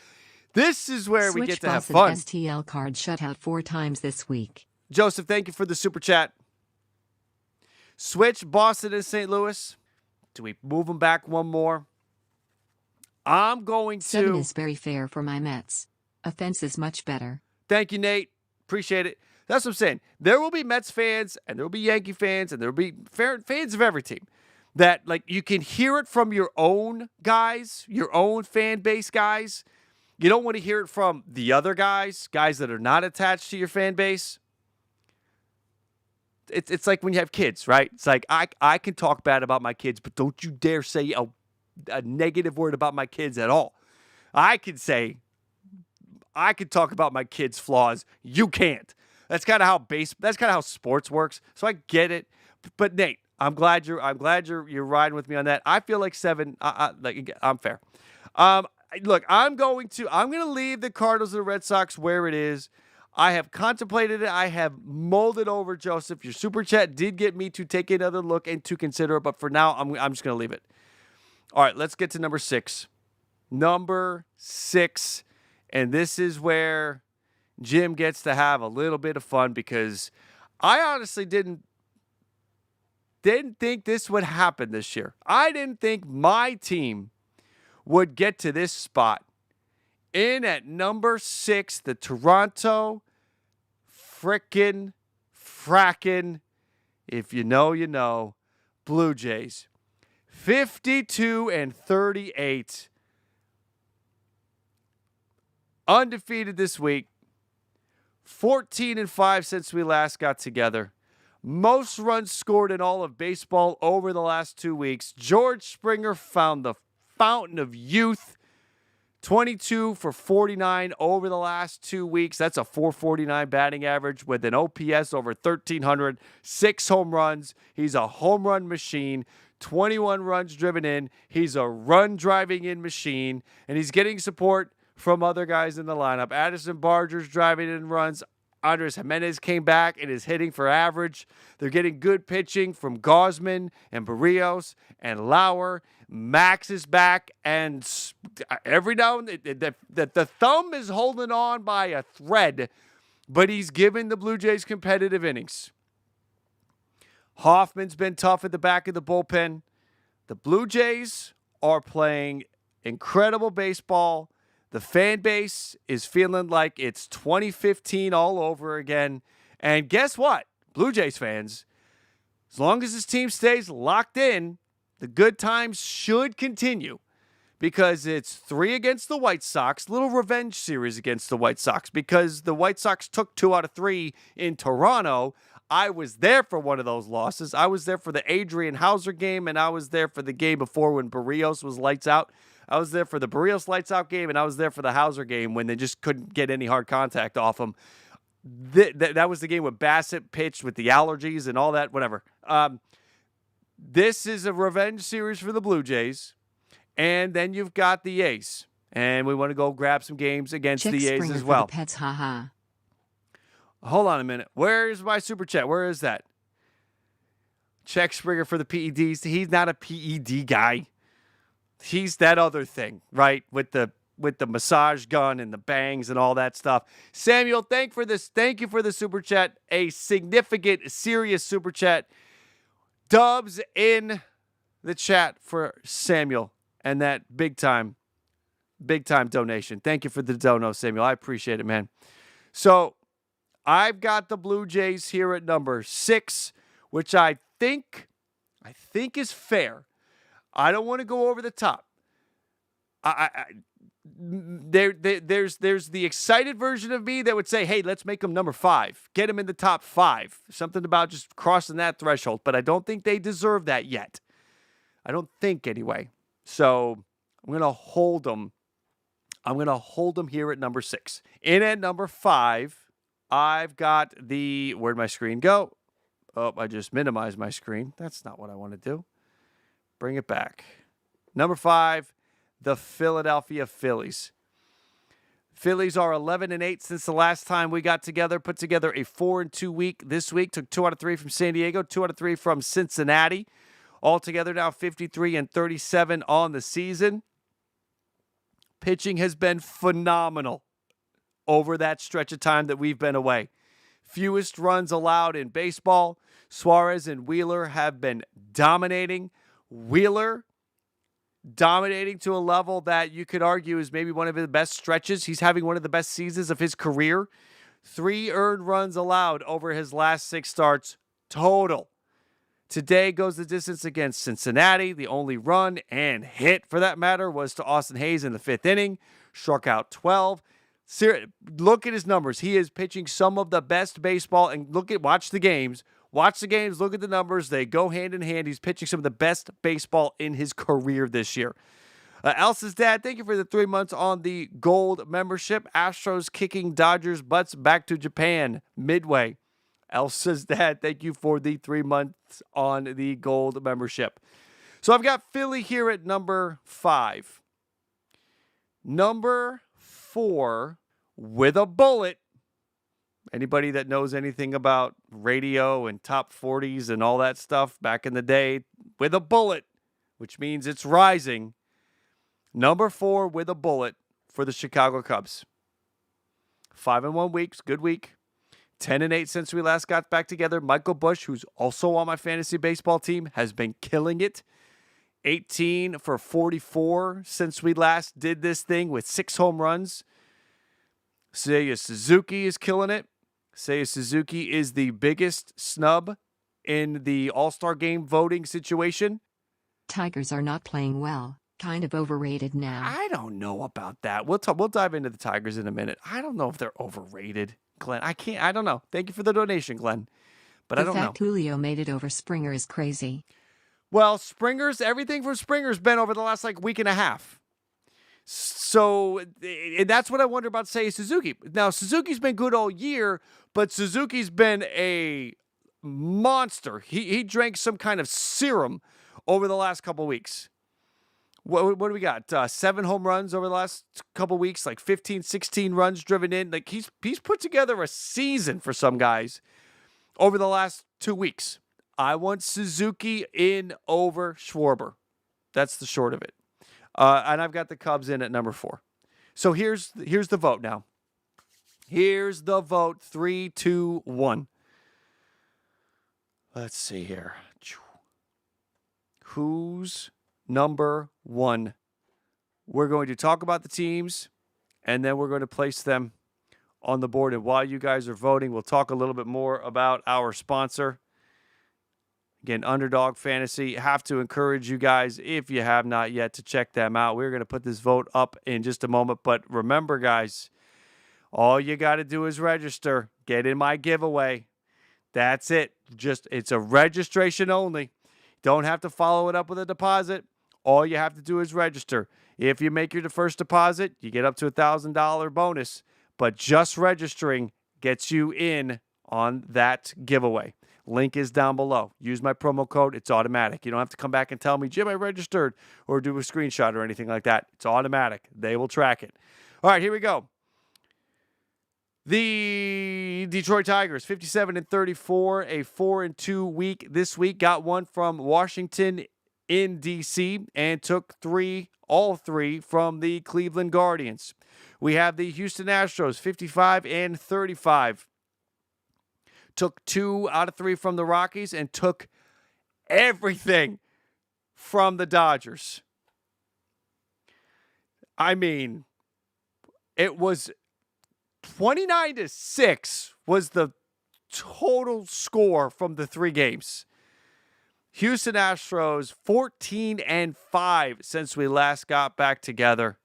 we get to have fun. STL card shut out 4 times this week. Joseph, thank you for the super chat. Switch Boston and St. Louis. Do we move them back one more? I'm going to. 7 is very fair for my Mets. Offense is much better. Thank you, Nate. Appreciate it. That's what I'm saying. There will be Mets fans, and there will be Yankee fans, and there will be fans of every team. That, like, you can hear it from your own guys, your own fan base guys. You don't want to hear it from the other guys that are not attached to your fan base. It's like when you have kids, right? It's like, I can talk bad about my kids, but don't you dare say a negative word about my kids at all. I could talk about my kids' flaws. You can't. That's kind of how sports works. So I get it. But Nate, I'm glad you're riding with me on that. I feel like 7. I'm fair. Look, I'm going to leave the Cardinals and the Red Sox where it is. I have contemplated it. I have mulled it over, Joseph. Your super chat did get me to take another look and to consider it, but for now, I'm just going to leave it. All right, let's get to number 6. Number 6, and this is where Jim gets to have a little bit of fun because I honestly didn't think this would happen this year. I didn't think my team would get to this spot. In at number 6, the Toronto frackin', if you know, you know, Blue Jays. 52-38. Undefeated this week. 14-5 since we last got together. Most runs scored in all of baseball over the last 2 weeks. George Springer found the fountain of youth. 22 for 49 over the last 2 weeks. That's a 449 batting average with an OPS over 1,300. 6 home runs. He's a home run machine. 21 runs driven in. He's a run driving in machine. And he's getting support from other guys in the lineup. Addison Barger's driving in runs. Andres Jimenez came back and is hitting for average. They're getting good pitching from Gausman and Barrios and Lauer. Max is back, and every now and then the thumb is holding on by a thread, but he's giving the Blue Jays competitive innings. Hoffman's been tough at the back of the bullpen. The Blue Jays are playing incredible baseball. The fan base is feeling like it's 2015 all over again. And guess what, Blue Jays fans? As long as this team stays locked in, the good times should continue because it's 3 against the White Sox, little revenge series against the White Sox because the White Sox took 2 out of 3 in Toronto. I was there for one of those losses. I was there for the Adrian Hauser game, and I was there for the game before when Barrios was lights out. I was there for the Barrios Lights Out game, and I was there for the Hauser game when they just couldn't get any hard contact off him. That was the game with Bassett pitched with the allergies and all that, whatever. This is a revenge series for the Blue Jays. And then you've got the A's. And we want to go grab some games against the A's as well. For the Pets, haha. Hold on a minute. Where's my super chat? Where is that? Check Springer for the PEDs. He's not a PED guy. He's that other thing, right? With the massage gun and the bangs and all that stuff. Samuel, thank you for the super chat. A significant, serious super chat. Dubs in the chat for Samuel and that big time donation. Thank you for the dono, Samuel. I appreciate it, man. So I've got the Blue Jays here at number 6, which I think is fair. I don't want to go over the top. There's the excited version of me that would say, hey, let's make them number 5. Get them in the top 5. Something about just crossing that threshold. But I don't think they deserve that yet. I don't think anyway. So I'm going to hold them. I'm going to hold them here at number 6. In at number 5, I've got where'd my screen go? Oh, I just minimized my screen. That's not what I want to do. Bring it back. Number 5, the Philadelphia Phillies. Phillies are 11-8 since the last time we got together. Put together a 4-2 week this week. Took 2 out of 3 from San Diego, 2 out of 3 from Cincinnati. Altogether now 53-37 on the season. Pitching has been phenomenal over that stretch of time that we've been away. Fewest runs allowed in baseball. Suarez and Wheeler have been dominating. Wheeler dominating to a level that you could argue is maybe one of the best stretches. He's having one of the best seasons of his career. 3 earned runs allowed over his last 6 starts total. Today goes the distance against Cincinnati. The only run and hit, for that matter, was to Austin Hayes in the 5th inning. Struck out 12. Look at his numbers. He is pitching some of the best baseball. And watch the games. Watch the games. Look at the numbers. They go hand in hand. He's pitching some of the best baseball in his career this year. Elsa's dad, thank you for the 3 months on the gold membership. Astros kicking Dodgers butts back to Japan midway. Elsa's dad, thank you for the 3 months on the gold membership. So I've got Philly here at number 5. Number 4, with a bullet. Anybody that knows anything about radio and top 40s and all that stuff back in the day, with a bullet, which means it's rising. Number 4 with a bullet for the Chicago Cubs. 5-1 weeks, good week. 10-8 since we last got back together. Michael Busch, who's also on my fantasy baseball team, has been killing it. 18 for 44 since we last did this thing with 6 home runs. Seiya Suzuki is killing it. Seiya Suzuki is the biggest snub in the All-Star Game voting situation. Tigers are not playing well. Kind of overrated now. I don't know about that. We'll dive into the Tigers in a minute. I don't know if they're overrated, Glenn. I don't know. Thank you for the donation, Glenn. But I don't know. The fact Julio made it over Springer is crazy. Well, everything from Springer's been over the last week and a half. So that's what I wonder about, say, Suzuki. Now, Suzuki's been good all year, but Suzuki's been a monster. He drank some kind of serum over the last couple weeks. What do we got? 7 home runs over the last couple weeks, 15, 16 runs driven in. He's put together a season for some guys over the last 2 weeks. I want Suzuki in over Schwarber. That's the short of it. And I've got the Cubs in at number 4. So here's the vote now. Here's the vote. 3, 2, 1. Let's see here. Who's number 1? We're going to talk about the teams, and then we're going to place them on the board. And while you guys are voting, we'll talk a little bit more about our sponsor. Again, Underdog Fantasy. Have to encourage you guys, if you have not yet, to check them out. We're going to put this vote up in just a moment. But remember, guys, all you got to do is register. Get in my giveaway. That's it. It's a registration only. Don't have to follow it up with a deposit. All you have to do is register. If you make your first deposit, you get up to $1,000 bonus, but just registering gets you in on that giveaway. Link is down below. Use my promo code. It's automatic. You don't have to come back and tell me, Jim, I registered, or do a screenshot or anything like that. It's automatic. They will track it. All right, here we go. The Detroit Tigers, 57-34, a 4-2 week this week. Got one from Washington in D.C. and took all three from the Cleveland Guardians. We have the Houston Astros, 55-35. Took 2 out of 3 from the Rockies and took everything from the Dodgers. I mean, it was 29-6 was the total score from the 3 games. Houston Astros 14-5 since we last got back together.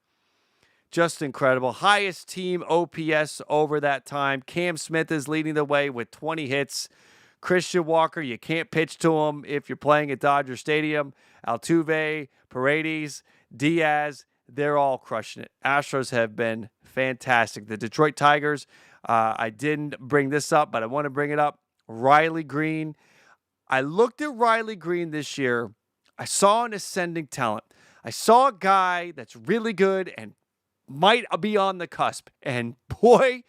Just incredible. Highest team OPS over that time. Cam Smith is leading the way with 20 hits. Christian Walker, you can't pitch to him if you're playing at Dodger Stadium. Altuve, Paredes, Diaz, they're all crushing it. Astros have been fantastic. The Detroit Tigers, I didn't bring this up, but I want to bring it up. Riley Green. I looked at Riley Green this year. I saw an ascending talent. I saw a guy that's really good and might be on the cusp. And boy,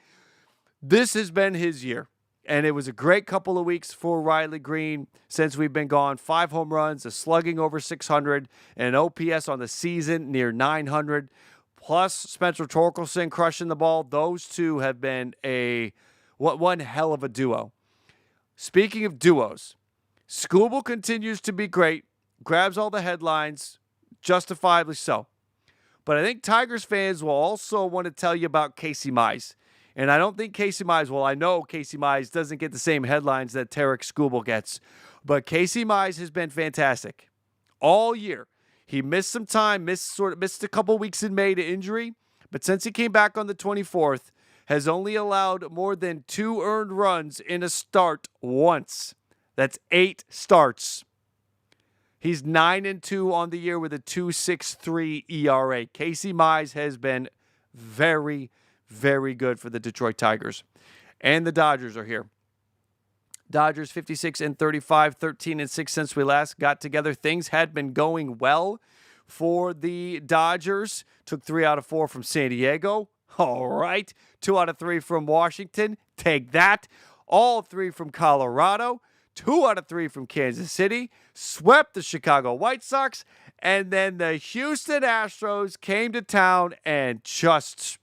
this has been his year. And it was a great couple of weeks for Riley Green since we've been gone. 5 home runs, a slugging over 600, and an OPS on the season near 900. Plus Spencer Torkelson crushing the ball. Those two have been one hell of a duo. Speaking of duos, Skubal continues to be great, grabs all the headlines, justifiably so. But I think Tigers fans will also want to tell you about Casey Mize. And I don't think Casey Mize, I know Casey Mize doesn't get the same headlines that Tarek Skubal gets. But Casey Mize has been fantastic all year. He missed some time, missed a couple weeks in May to injury. But since he came back on the 24th, has only allowed more than 2 earned runs in a start once. That's 8 starts. He's 9-2 on the year with a 2.63 ERA. Casey Mize has been very, very good for the Detroit Tigers. And the Dodgers are here. Dodgers 56-35, 13-6 since we last got together. Things had been going well for the Dodgers. Took 3 out of 4 from San Diego. All right. 2 out of 3 from Washington. Take that. All 3 from Colorado. 2 out of 3 from Kansas City, swept the Chicago White Sox, and then the Houston Astros came to town and just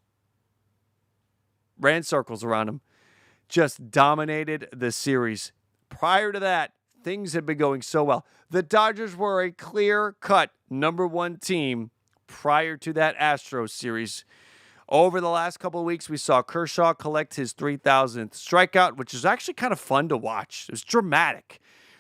ran circles around them, just dominated the series. Prior to that, things had been going so well. The Dodgers were a clear-cut #1 team prior to that Astros series. Over the last couple of weeks, we saw Kershaw collect his 3,000th strikeout, which is actually kind of fun to watch. It was dramatic.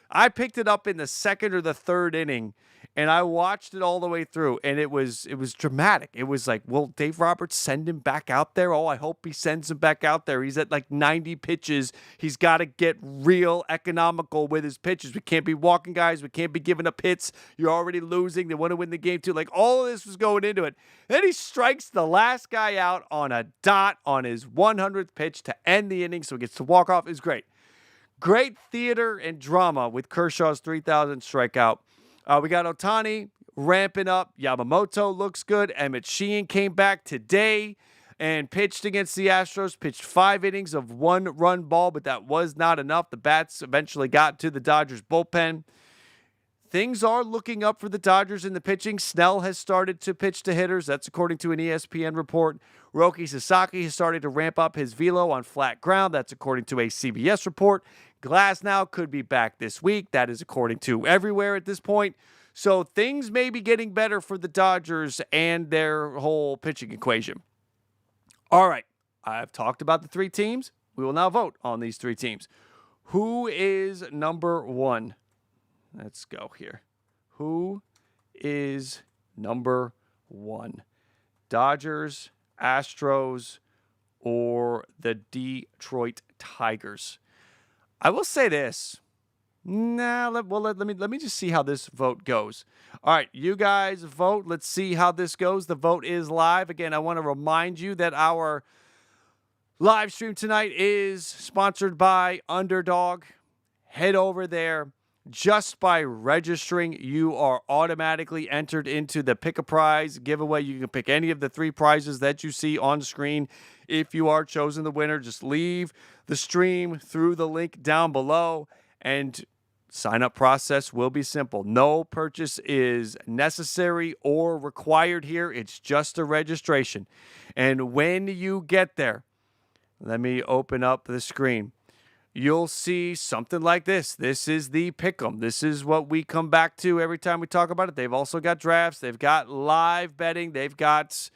I picked it up in the 2nd or the 3rd inning, and I watched it all the way through, and it was dramatic. It was like, will Dave Roberts send him back out there? Oh, I hope he sends him back out there. He's at like 90 pitches. He's got to get real economical with his pitches. We can't be walking guys. We can't be giving up hits. You're already losing. They want to win the game too. Like, all of this was going into it. Then he strikes the last guy out on a dot on his 100th pitch to end the inning, so he gets to walk off. It was great. Great theater and drama with Kershaw's 3,000th strikeout. We got Ohtani ramping up. Yamamoto looks good. Emmett Sheehan came back today and pitched against the Astros. Pitched 5 innings of 1-run ball, but that was not enough. The bats eventually got to the Dodgers bullpen. Things are looking up for the Dodgers in the pitching. Snell has started to pitch to hitters. That's according to an ESPN report. Roki Sasaki has started to ramp up his velo on flat ground. That's according to a CBS report. Glasnow could be back this week. That is according to everywhere at this point. So things may be getting better for the Dodgers and their whole pitching equation. All right. I've talked about the 3 teams. We will now vote on these 3 teams. Who is #1? Let's go here. Who is #1? Dodgers, Astros, or the Detroit Tigers? I will say this. Nah, let me just see how this vote goes. All right, you guys vote. Let's see how this goes. The vote is live. Again, I want to remind you that our live stream tonight is sponsored by Underdog. Head over there. Just by registering, you are automatically entered into the Pick a Prize giveaway. You can pick any of the 3 prizes that you see on screen. If you are chosen the winner, just leave the stream through the link down below, and sign-up process will be simple. No purchase is necessary or required here. It's just a registration. And when you get there, let me open up the screen. You'll see something like this. This is the pick'em. This is what we come back to every time we talk about it. They've also got drafts. They've got live betting. They've got,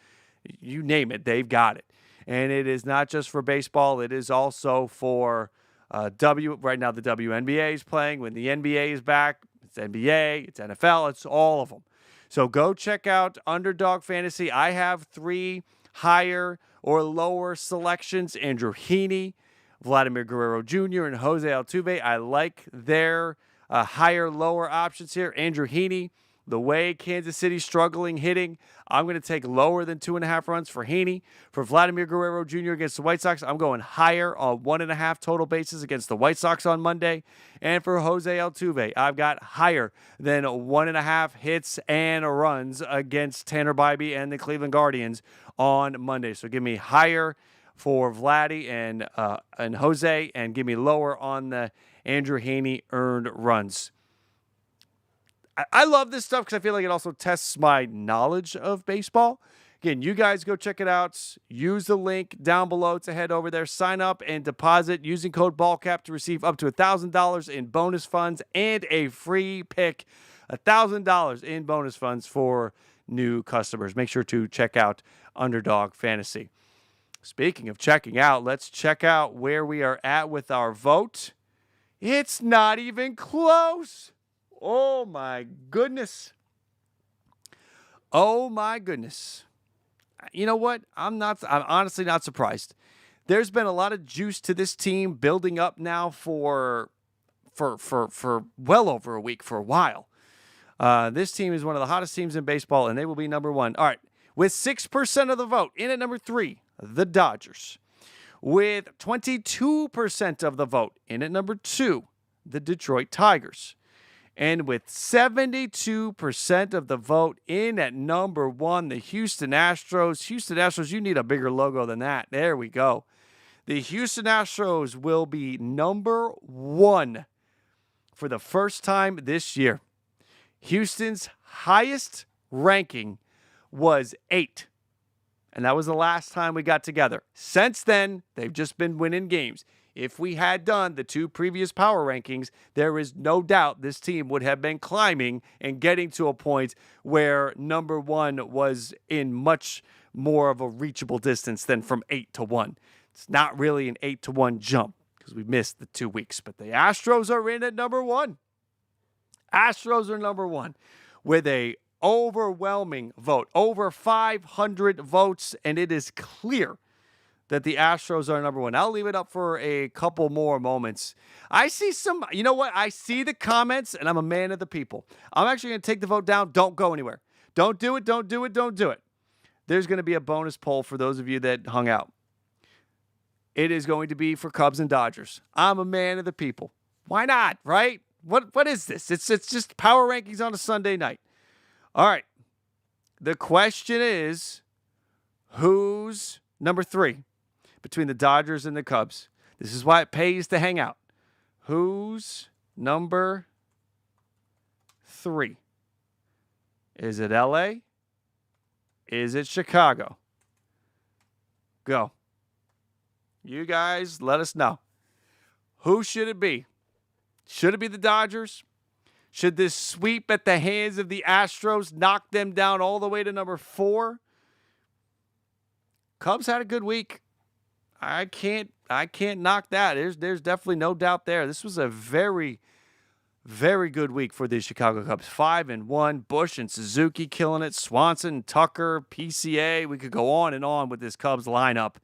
you name it, they've got it. And it is not just for baseball. It is also for right now the WNBA is playing. When the NBA is back, it's NBA, it's NFL, it's all of them. So go check out Underdog Fantasy. I have 3 higher or lower selections. Andrew Heaney, Vladimir Guerrero Jr., and Jose Altuve. I like their higher, lower options here. Andrew Heaney, the way Kansas City's struggling hitting, I'm going to take lower than 2.5 runs for Heaney. For Vladimir Guerrero Jr. against the White Sox, I'm going higher on 1.5 total bases against the White Sox on Monday. And for Jose Altuve, I've got higher than 1.5 hits and runs against Tanner Bybee and the Cleveland Guardians on Monday. So give me higher for Vladdy and Jose, and give me lower on the Andrew Heaney earned runs. I love this stuff because I feel like it also tests my knowledge of baseball. Again, you guys go check it out. Use the link down below to head over there. Sign up and deposit using code BALLCAP to receive up to $1,000 in bonus funds and a free pick. $1,000 in bonus funds for new customers. Make sure to check out Underdog Fantasy. Speaking of checking out, let's check out where we are at with our vote. It's not even close. Oh, my goodness. Oh, my goodness. You know what? I'm honestly not surprised. There's been a lot of juice to this team building up now for well over a week, for a while. This team is one of the hottest teams in baseball, and they will be number 1. All right. With 6% of the vote, in at number 3, the Dodgers. With 22% of the vote, in at number 2, the Detroit Tigers. And with 72% of the vote, in at number 1, the Houston Astros. Houston Astros, you need a bigger logo than that. There we go. The Houston Astros will be number 1 for the first time this year. Houston's highest ranking was 8. And that was the last time we got together. Since then, they've just been winning games. If we had done the 2 previous power rankings, there is no doubt this team would have been climbing and getting to a point where number 1 was in much more of a reachable distance than from 8 to 1. It's not really an 8 to 1 jump because we missed the 2 weeks. But the Astros are in at number 1. Astros are number 1 with a overwhelming vote, over 500 votes, and it is clear that the Astros are number 1. I'll leave it up for a couple more moments. I see some, you know what? I see the comments, and I'm a man of the people. I'm actually going to take the vote down. Don't go anywhere. Don't do it. Don't do it. Don't do it. There's going to be a bonus poll for those of you that hung out. It is going to be for Cubs and Dodgers. I'm a man of the people. Why not, right? What is this? It's just power rankings on a Sunday night. All right. The question is, who's number 3 between the Dodgers and the Cubs? This is why it pays to hang out. Who's number 3? Is it LA? Is it Chicago? Go. You guys let us know. Who should it be? Should it be the Dodgers? Should this sweep at the hands of the Astros knock them down all the way to number 4? Cubs had a good week. I can't knock that. There's definitely no doubt there. This was a very, very good week for the Chicago Cubs. 5-1. Bush and Suzuki killing it. Swanson, Tucker, PCA. We could go on and on with this Cubs lineup.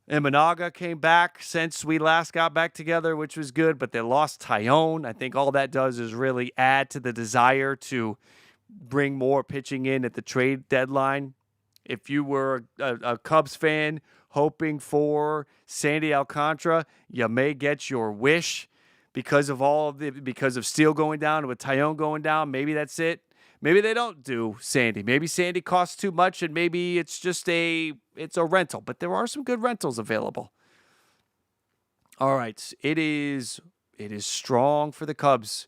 Imanaga came back since we last got back together, which was good, but they lost Tyone. I think all that does is really add to the desire to bring more pitching in at the trade deadline. If you were a Cubs fan hoping for Sandy Alcantara, you may get your wish because of Steele going down and with Tyone going down. Maybe that's it. Maybe they don't do Sandy. Maybe Sandy costs too much, and maybe it's just a rental. But there are some good rentals available. All right, it is strong for the Cubs.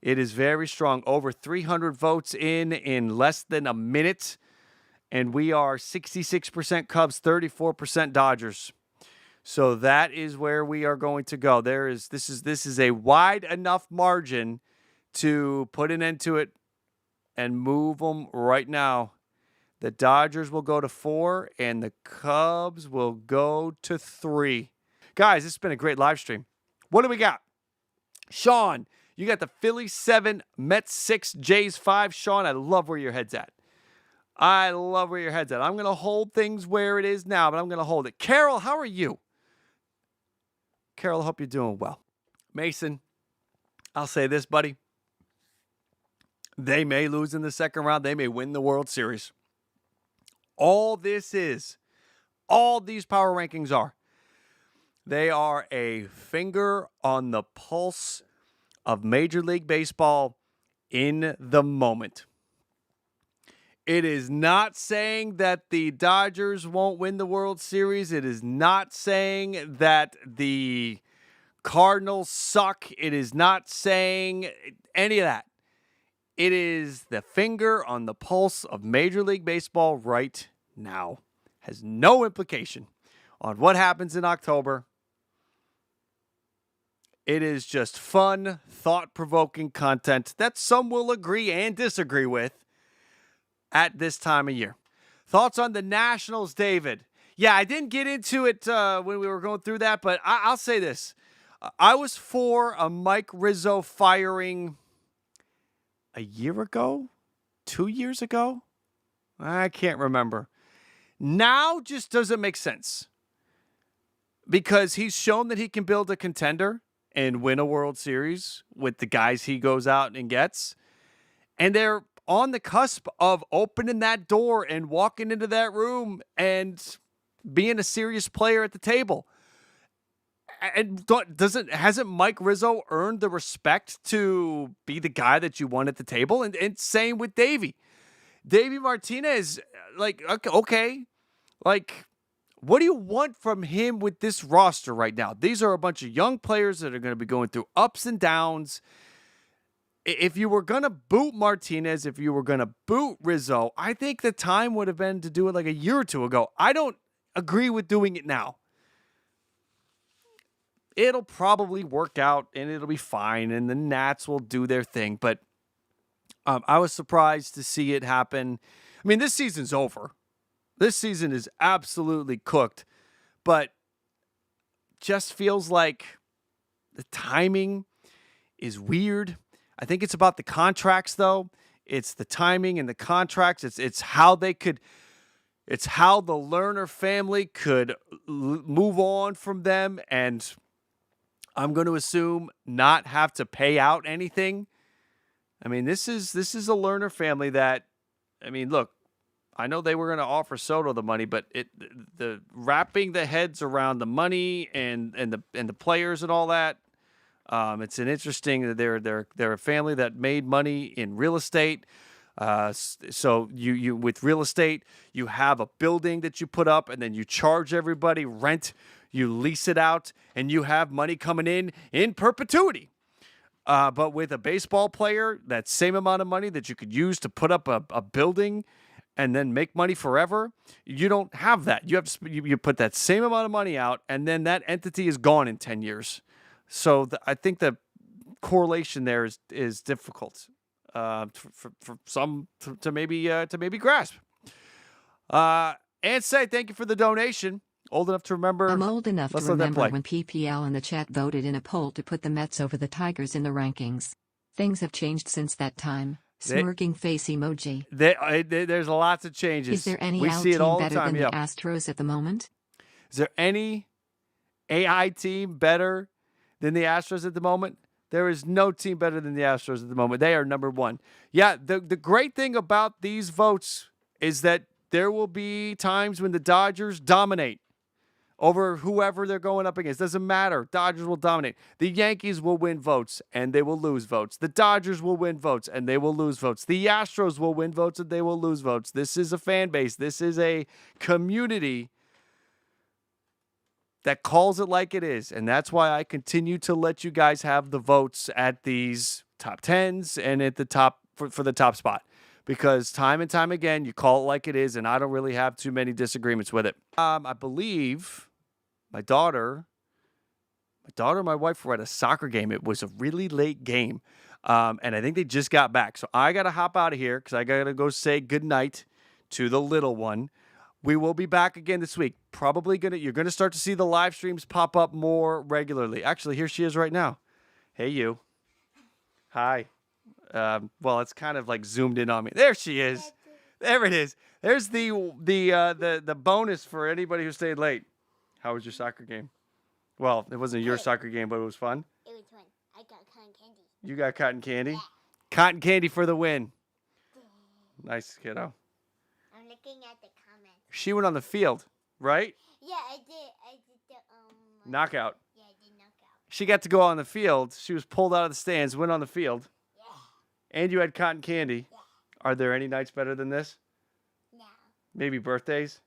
It is very strong. Over 300 votes in less than a minute, and we are 66% Cubs, 34% Dodgers. So that is where we are going to go. This is a wide enough margin to put an end to it and move them right now. The Dodgers will go to 4, and the Cubs will go to 3. Guys, this has been a great live stream. What do we got? Sean, you got the Phillies 7, Mets 6, Jays 5. Sean, I love where your head's at. I'm going to hold things where it is now, but I'm going to hold it. Carol, how are you? Carol, I hope you're doing well. Mason, I'll say this, buddy. They may lose in the second round. They may win the World Series. All these power rankings are, they are a finger on the pulse of Major League Baseball in the moment. It is not saying that the Dodgers won't win the World Series. It is not saying that the Cardinals suck. It is not saying any of that. It is the finger on the pulse of Major League Baseball right now. Has no implication on what happens in October. It is just fun, thought-provoking content that some will agree and disagree with at this time of year. Thoughts on the Nationals, David? Yeah, I didn't get into it when we were going through that, but I'll say this. I was for a Mike Rizzo firing a year ago? 2 years ago? I can't remember. Now just doesn't make sense. Because he's shown that he can build a contender and win a World Series with the guys he goes out and gets. And they're on the cusp of opening that door and walking into that room and being a serious player at the table. And hasn't Mike Rizzo earned the respect to be the guy that you want at the table? And same with Davey. Davey Martinez, like, okay. Like, what do you want from him with this roster right now? These are a bunch of young players that are going to be going through ups and downs. If you were going to boot Martinez, if you were going to boot Rizzo, I think the time would have been to do it like a year or two ago. I don't agree with doing it now. It'll probably work out and it'll be fine and the Nats will do their thing. But I was surprised to see it happen. I mean, this season's over. This season is absolutely cooked. But just feels like the timing is weird. I think it's about the contracts, though. It's the timing and the contracts. It's how they could. It's how the Lerner family could move on from them, and I'm going to assume not have to pay out anything. I mean, this is a Lerner family that, I mean, look, I know they were going to offer Soto the money, but the wrapping the heads around the money and the players and all that. It's an interesting. They're a family that made money in real estate. So you with real estate, you have a building that you put up, and then you charge everybody rent. You lease it out, and you have money coming in perpetuity. But with a baseball player, that same amount of money that you could use to put up a building and then make money forever, you don't have that. You have to you put that same amount of money out, and then that entity is gone in 10 years. So I think the correlation there is difficult for some to maybe grasp. And say thank you for the donation. Old enough to remember. I'm old enough to remember when PPL in the chat voted in a poll to put the Mets over the Tigers in the rankings. Things have changed since that time. Smirking face emoji. There's lots of changes. Is there any we out see it team all better the time. than the Astros at the moment? Is there any AI team better than the Astros at the moment? There is no team better than the Astros at the moment. They are number one. Yeah, the great thing about these votes is that there will be times when the Dodgers dominate over whoever they're going up against. Doesn't matter. Dodgers will dominate. The Yankees will win votes, and they will lose votes. The Dodgers will win votes, and they will lose votes. The Astros will win votes, and they will lose votes. This is a fan base. This is a community that calls it like it is. And that's why I continue to let you guys have the votes at these top 10s and at the top for the top spot. Because time and time again, you call it like it is, and I don't really have too many disagreements with it. I believe my daughter and my wife were at a soccer game. It was a really late game, and I think they just got back. So I got to hop out of here because I got to go say goodnight to the little one. We will be back again this week. You're gonna start to see the live streams pop up more regularly. Actually, here she is right now. Hey, you. Hi. Well, it's kind of like zoomed in on me. There she is. There it is. There's the bonus for anybody who stayed late. How was your soccer game? Well, it wasn't your soccer game, but it was fun. It was fun. I got cotton candy. You got cotton candy? Yeah. Cotton candy for the win. Nice, kiddo. I'm looking at the comments. She went on the field, right? Yeah, I did the Knockout. Yeah, I did knockout. She got to go on the field. She was pulled out of the stands, went on the field. Yeah. And you had cotton candy. Yeah. Are there any nights better than this? No. Maybe birthdays?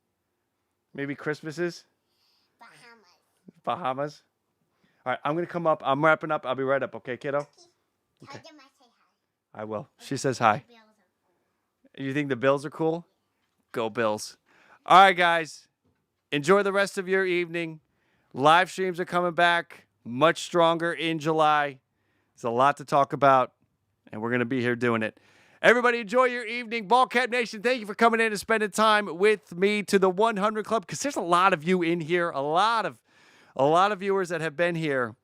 Maybe Christmases? Bahamas? All right, I'm going to come up. I'm wrapping up. I'll be right up. Okay, kiddo? Tell them I say hi. I will. She says hi. The Bills are cool. You think the Bills are cool? Go Bills. All right, guys. Enjoy the rest of your evening. Live streams are coming back much stronger in July. There's a lot to talk about, and we're going to be here doing it. Everybody enjoy your evening. BALLCAP Nation, thank you for coming in and spending time with me to the 100 Club, because there's a lot of you in here, a lot of viewers that have been here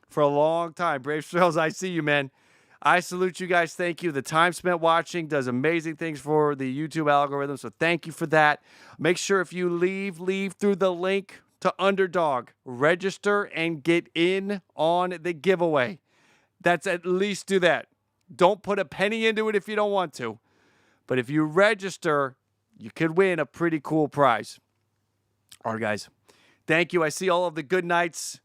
for a long time. Brave Trails, I see you, man. I salute you guys. Thank you. The time spent watching does amazing things for the YouTube algorithm, so thank you for that. Make sure if you leave through the link to Underdog. Register and get in on the giveaway. That's at least do that. Don't put a penny into it if you don't want to. But if you register, you could win a pretty cool prize. All right, guys. Thank you. I see all of the good nights.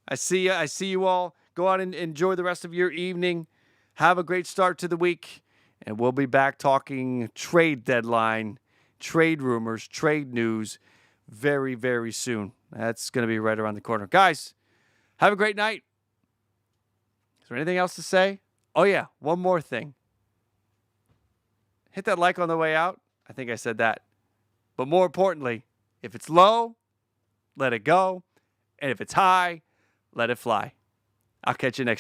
I see you. I see you all. Go out and enjoy the rest of your evening. Have a great start to the week. And we'll be back talking trade deadline, trade rumors, trade news very, very soon. That's going to be right around the corner. Guys, have a great night. Is there anything else to say? Oh, yeah. One more thing. Hit that like on the way out. I think I said that. But more importantly, if it's low, let it go. And if it's high, let it fly. I'll catch you next time.